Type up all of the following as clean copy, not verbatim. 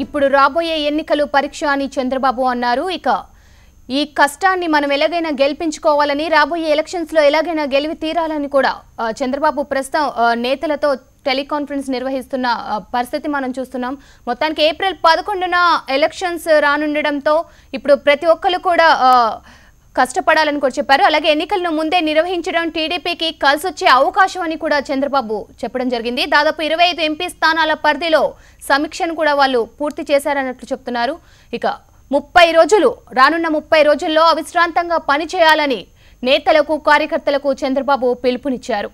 ఇప్పుడు రాబోయే ఎన్నికలు పరీక్ష అని చంద్రబాబు అన్నారు. ఇక ఈ కష్టాన్ని మనం ఎలాగైనా గెలిపించుకోవాలని, రాబోయే ఎలక్షన్స్ లో ఎలాగైనా గెలివి తీరాలని కూడా చంద్రబాబు ప్రస్తుతం నేతలతో టెలికాన్ఫరెన్స్ నిర్వహిస్తున్న పరిస్థితి మనం చూస్తున్నాం. మొత్తానికి ఏప్రిల్ 11న ఎలక్షన్స్ రానుండడంతో ఇప్పుడు ప్రతి ఒక్కరు కూడా కష్టపడాలని కూడా చెప్పారు. అలాగే ఎన్నికలను ముందే నిర్వహించడం టీడీపీకి కలిసొచ్చే అవకాశం అని కూడా చంద్రబాబు చెప్పడం జరిగింది. దాదాపు 25 ఎంపీ స్థానాల పరిధిలో సమీక్షను కూడా వాళ్ళు పూర్తి చేశారన్నట్లు చెప్తున్నారు. ఇక 30 రోజులు రానున్న 30 రోజుల్లో అవిశ్రాంతంగా పనిచేయాలని నేతలకు కార్యకర్తలకు చంద్రబాబు పిలుపునిచ్చారు.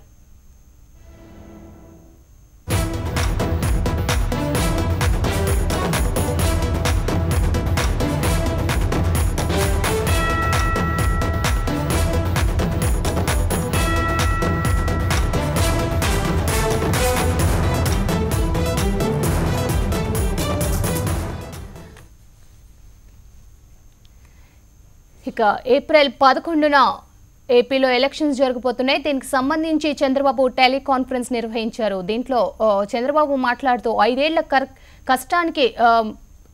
ఇక ఏప్రిల్ 11న ఏపీలో ఎలక్షన్స్ జరగబోతున్నాయి. దీనికి సంబంధించి చంద్రబాబు టెలికాన్ఫరెన్స్ నిర్వహించారు. దీంట్లో చంద్రబాబు మాట్లాడుతూ 5 ఏళ్ల కష్టానికి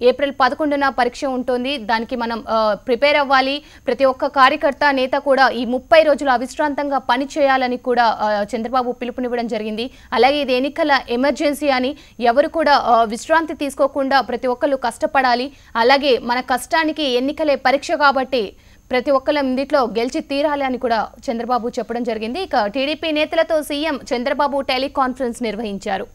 ఏప్రిల్ 11న పరీక్ష ఉంటుంది. దానికి మనం ప్రిపేర్ అవ్వాలి. ప్రతి ఒక్క కార్యకర్త నేత కూడా ఈ 30 రోజులు అవిశ్రాంతంగా పని చేయాలని కూడా చంద్రబాబు పిలుపునివ్వడం జరిగింది. అలాగే ఇది ఎన్నికల ఎమర్జెన్సీ అని ఎవరు కూడా విశ్రాంతి తీసుకోకుండా ప్రతి ఒక్కరు కష్టపడాలి. అలాగే మన కష్టానికి ఎన్నికలే పరీక్ష కాబట్టి ప్రతి ఒక్కళ్ళ ఇందులో గెలిచి తీరాలి అని కూడా చంద్రబాబు చెప్పడం జరిగింది. ఇక టీడీపీ నేతలతో సీఎం చంద్రబాబు టెలికాన్ఫరెన్స్ నిర్వహించారు.